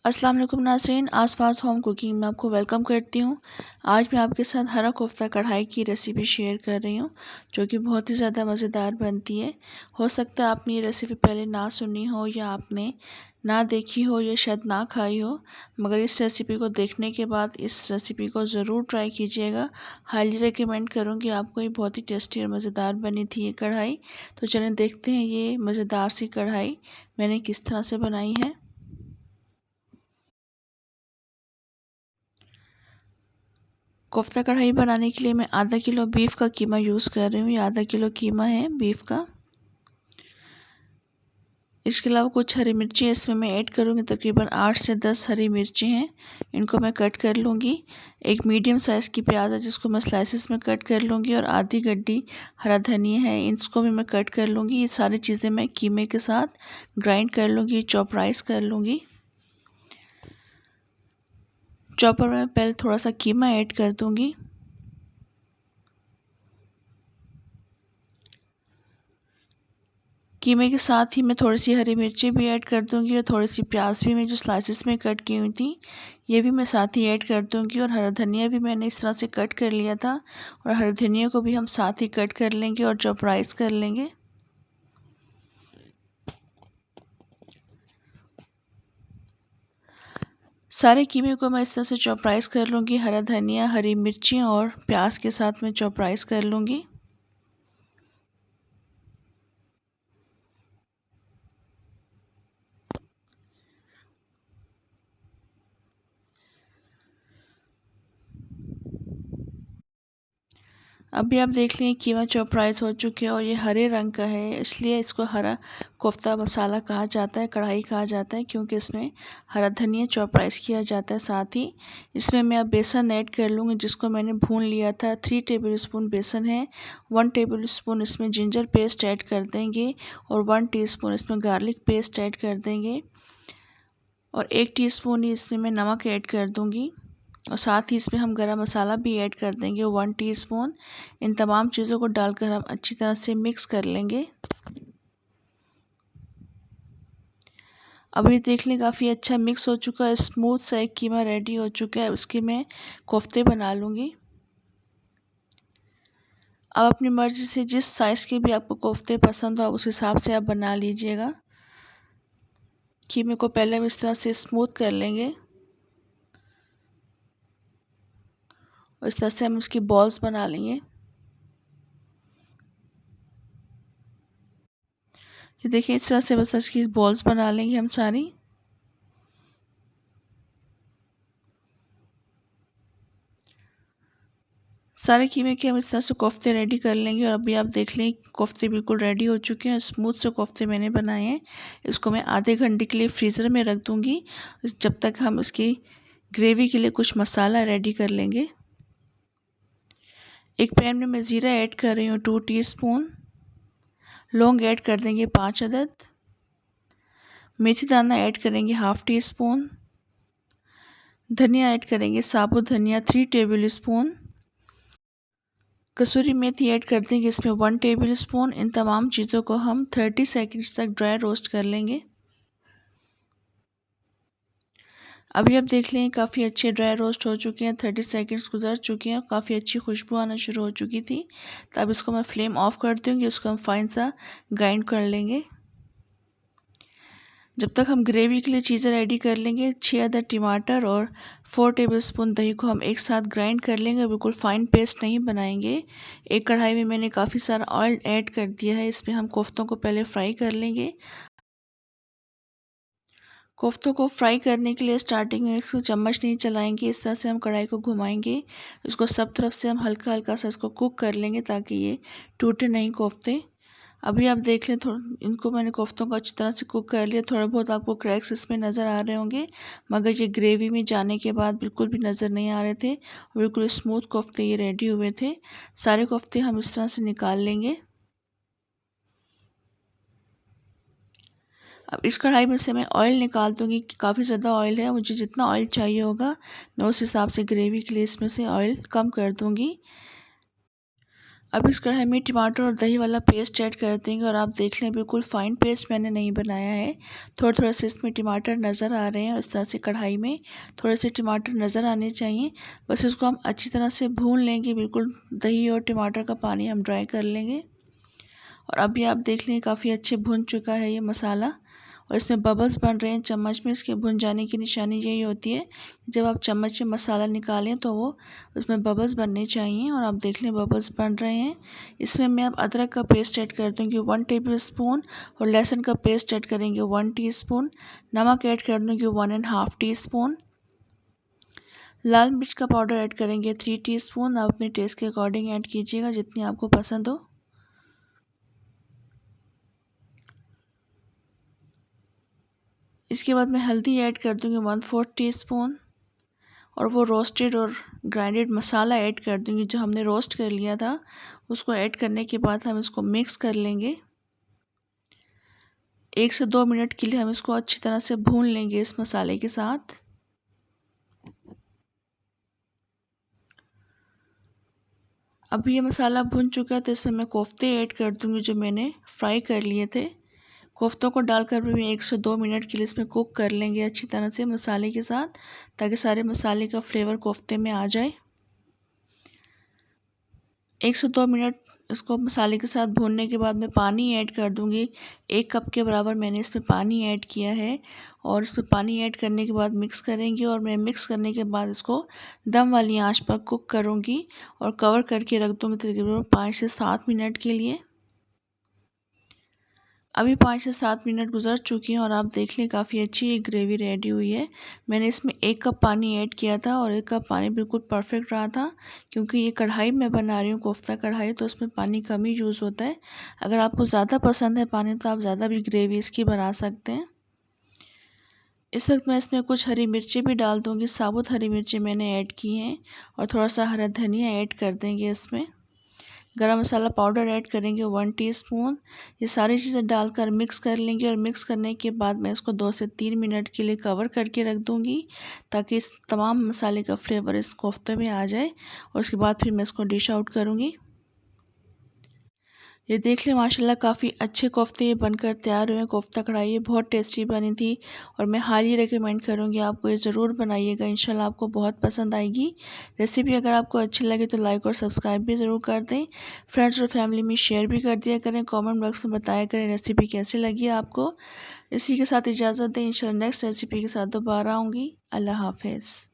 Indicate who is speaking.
Speaker 1: अस्सलाम वालेकुम नाज़रीन, आसपास होम कुकिंग में आपको वेलकम करती हूँ। आज मैं आपके साथ हरा कोफ्ता कढ़ाई की रेसिपी शेयर कर रही हूँ, जो कि बहुत ही ज़्यादा मज़ेदार बनती है। हो सकता है आपने ये रेसिपी पहले ना सुनी हो या आपने ना देखी हो या शायद ना खाई हो, मगर इस रेसिपी को देखने के बाद इस रेसिपी को ज़रूर ट्राई कीजिएगा। हाईली रिकमेंड करूँगी आपको। ये बहुत ही टेस्टी और मज़ेदार बनी थी ये कढ़ाई। तो चलें देखते हैं ये मज़ेदार सी कढ़ाई मैंने किस तरह से बनाई है। कोफ्ता कढ़ाई बनाने के लिए मैं आधा किलो बीफ का कीमा यूज़ कर रही हूँ। ये आधा किलो कीमा है बीफ का। इसके अलावा कुछ हरी मिर्ची इसमें मैं ऐड करूँगी। तकरीबन 8 से 10 हरी मिर्ची हैं, इनको मैं कट कर लूँगी। एक मीडियम साइज़ की प्याज है जिसको मैं स्लाइसेस में कट कर लूँगी, और आधी गड्डी हरा धनिया है, इसको भी मैं कट कर लूँगी। ये सारी चीज़ें मैं कीमे के साथ ग्राइंड कर लूँगी, चॉपराइज कर लूँगी। चॉपर में पहले थोड़ा सा कीमा ऐड कर दूँगी। कीमे के साथ ही मैं थोड़ी सी हरी मिर्ची भी ऐड कर दूंगी, और थोड़ी सी प्याज भी मैं जो स्लाइसेस में कट की हुई थी ये भी मैं साथ ही ऐड कर दूंगी। और हरा धनिया भी मैंने इस तरह से कट कर लिया था, और हरा धनिया को भी हम साथ ही कट कर लेंगे और चॉपराइज कर लेंगे। सारे कीमे को मैं इस तरह से चॉपराइज कर लूँगी। हरा धनिया, हरी मिर्ची और प्याज के साथ मैं चॉपराइज कर लूँगी। अभी आप देख लें कीमा चॉपराइज हो चुके हैं, और ये हरे रंग का है, इसलिए इसको हरा कोफ्ता मसाला कहा जाता है, कढ़ाई कहा जाता है, क्योंकि इसमें हरा धनिया चॉपराइज किया जाता है। साथ ही इसमें मैं अब बेसन ऐड कर लूँगी, जिसको मैंने भून लिया था। 3 टेबल स्पून बेसन है। 1 टेबल स्पून इसमें जिंजर पेस्ट ऐड कर देंगे, और 1 टीस्पून इसमें गार्लिक पेस्ट ऐड कर देंगे, और 1 टीस्पून ही इसमें मैं नमक ऐड कर दूँगी, और साथ ही इसमें हम गरम मसाला भी ऐड कर देंगे 1 टीस्पून। इन तमाम चीज़ों को डालकर हम अच्छी तरह से मिक्स कर लेंगे। अभी देख लें काफ़ी अच्छा मिक्स हो चुका है, स्मूथ सा एक कीमा रेडी हो चुका है। उसके मैं कोफ्ते बना लूँगी। अब अपनी मर्ज़ी से जिस साइज़ के भी आपको कोफ्ते पसंद हो उस हिसाब से आप बना लीजिएगा। कीमे को पहले हम इस तरह से स्मूथ कर लेंगे, और इस तरह से हम उसकी बॉल्स बना लेंगे। ये देखिए इस तरह से बस इसकी बॉल्स बना लेंगे हम सारी। सारे कीमे के हम इस तरह से कोफ्ते रेडी कर लेंगे। और अभी आप देख लें कोफ्ते बिल्कुल रेडी हो चुके हैं, स्मूथ से कोफ्ते मैंने बनाए हैं। इसको मैं आधे घंटे के लिए फ्रीज़र में रख दूँगी, जब तक हम इसकी ग्रेवी के लिए कुछ मसाला रेडी कर लेंगे। एक पैन में मैं ज़ीरा ऐड कर रही हूँ 2 टीस्पून। लौंग ऐड कर देंगे 5 अदद। मेथी दाना ऐड करेंगे ½ टीस्पून। धनिया ऐड करेंगे साबुत धनिया 3 टेबल स्पून। कसूरी मेथी ऐड कर देंगे इसमें 1 टेबल स्पून। इन तमाम चीज़ों को हम 30 सेकंड्स तक ड्राई रोस्ट कर लेंगे। अभी आप देख लें काफ़ी अच्छे ड्राई रोस्ट हो चुके हैं, 30 सेकंड्स गुजर चुके हैं, काफ़ी अच्छी खुशबू आना शुरू हो चुकी थी। तो अब इसको मैं फ्लेम ऑफ कर दूँगी, उसको हम फाइन सा ग्राइंड कर लेंगे। जब तक हम ग्रेवी के लिए चीज़ें रेडी कर लेंगे, 6 अदद टमाटर और 4 टेबलस्पून दही को हम एक साथ ग्राइंड कर लेंगे, बिल्कुल फ़ाइन पेस्ट नहीं बनाएंगे। एक कढ़ाई में मैंने काफ़ी सारा ऑयल ऐड कर दिया है, इसमें हम कोफ्तों को पहले फ्राई कर लेंगे। कोफ्तों को फ्राई करने के लिए स्टार्टिंग में इसको चम्मच नहीं चलाएंगे, इस तरह से हम कढ़ाई को घुमाएंगे। इसको सब तरफ से हम हल्का हल्का सा इसको कुक कर लेंगे, ताकि ये टूटे नहीं कोफ्ते। अभी आप देख लें, थोड़ा इनको मैंने कोफ्तों को अच्छी तरह से कुक कर लिया। थोड़ा बहुत आपको क्रैक्स इसमें नज़र आ रहे होंगे, मगर ये ग्रेवी में जाने के बाद बिल्कुल भी नज़र नहीं आ रहे थे। बिल्कुल स्मूथ कोफ्ते ये रेडी हुए थे। सारे कोफ्ते हम इस तरह से निकाल लेंगे। अब इस कढ़ाई में से मैं ऑयल निकाल दूँगी। काफ़ी ज़्यादा ऑयल है, मुझे जितना ऑयल चाहिए होगा मैं उस हिसाब से ग्रेवी के लिए इसमें से ऑयल कम कर दूँगी। अब इस कढ़ाई में टमाटर और दही वाला पेस्ट ऐड कर देंगे और आप देख लें बिल्कुल फ़ाइन पेस्ट मैंने नहीं बनाया है। थोड़ा थोड़ा से इसमें टमाटर नज़र आ रहे हैं और इस तरह से कढ़ाई में थोड़े से टमाटर नज़र आने चाहिए। बस इसको हम अच्छी तरह से भून लेंगे, बिल्कुल दही और टमाटर का पानी हम ड्राई कर लेंगे। और अभी आप देख लें काफ़ी अच्छे भुन चुका है ये मसाला और इसमें बबल्स बन रहे हैं चम्मच में। इसके भुन जाने की निशानी यही होती है, जब आप चम्मच में मसाला निकालें तो वो उसमें बबल्स बनने चाहिए और आप देख लें बबल्स बन रहे हैं। इसमें मैं अब अदरक का पेस्ट ऐड कर दूँगी 1 टेबलस्पून और लहसुन का पेस्ट ऐड करेंगे 1 टीस्पून। नमक ऐड कर दूँगी 1½ टीस्पून। लाल मिर्च का पाउडर ऐड करेंगे 3 टीस्पून। आप अपने टेस्ट के अकॉर्डिंग ऐड कीजिएगा, जितनी आपको पसंद हो। इसके बाद मैं हल्दी ऐड कर दूँगी 1/4 टीस्पून और वो रोस्टेड और ग्राइंडेड मसाला ऐड कर दूँगी जो हमने रोस्ट कर लिया था। उसको ऐड करने के बाद हम इसको मिक्स कर लेंगे। 1 से 2 मिनट के लिए हम इसको अच्छी तरह से भून लेंगे इस मसाले के साथ। अब ये मसाला भुन चुका है तो इसमें मैं कोफ्ते ऐड कर दूँगी जो मैंने फ्राई कर लिए थे। कोफ्तों को डालकर भी 1 से 2 मिनट के लिए इसमें कुक कर लेंगे अच्छी तरह से मसाले के साथ, ताकि सारे मसाले का फ्लेवर कोफ्ते में आ जाए। 1 से 2 मिनट इसको मसाले के साथ भूनने के बाद मैं पानी ऐड कर दूंगी। 1 कप के बराबर मैंने इसमें पानी ऐड किया है और इसमें पानी ऐड करने के बाद मिक्स करेंगे और मैं मिक्स करने के बाद इसको दम वाली आंच पर कुक करूंगी और कवर करके रख दूंगी तकरीबन 5 से 7 मिनट के लिए। अभी 5 से 7 मिनट गुजर चुकी हैं और आप देख लें काफ़ी अच्छी ये ग्रेवी रेडी हुई है। मैंने इसमें 1 कप पानी ऐड किया था और 1 कप पानी बिल्कुल परफेक्ट रहा था, क्योंकि ये कढ़ाई मैं बना रही हूँ कोफ्ता कढ़ाई, तो उसमें पानी कम ही यूज़ होता है। अगर आपको ज़्यादा पसंद है पानी तो आप ज़्यादा भी ग्रेवी इसकी बना सकते हैं। इस वक्त मैं इसमें कुछ हरी मिर्ची भी डाल दूँगी, साबुत हरी मिर्ची मैंने ऐड की हैं और थोड़ा सा हरा धनिया ऐड कर देंगे इसमें। गरम मसाला पाउडर ऐड करेंगे 1 टीस्पून। ये सारी चीज़ें डालकर मिक्स कर लेंगे और मिक्स करने के बाद मैं इसको 2 से 3 मिनट के लिए कवर करके रख दूँगी, ताकि इस तमाम मसाले का फ्लेवर इस कोफ्ते में आ जाए और उसके बाद फिर मैं इसको डिश आउट करूँगी। ये देख लें माशाल्लाह काफ़ी अच्छे कोफ्ते ये बनकर तैयार हुए हैं। कोफ्ता कढ़ाई ये बहुत टेस्टी बनी थी और मैं हाईली रिकमेंड करूँगी आपको, ये ज़रूर बनाइएगा, इंशाल्लाह आपको बहुत पसंद आएगी। रेसिपी अगर आपको अच्छी लगे तो लाइक और सब्सक्राइब भी ज़रूर कर दें। फ्रेंड्स और फैमिली में शेयर भी कर दिया करें। कॉमेंट बॉक्स में बताया करें रेसिपी कैसी लगी आपको। इसी के साथ इजाज़त दें, इंशाल्लाह नेक्स्ट रेसिपी के साथ दोबारा आऊँगी। अल्लाह हाफिज़।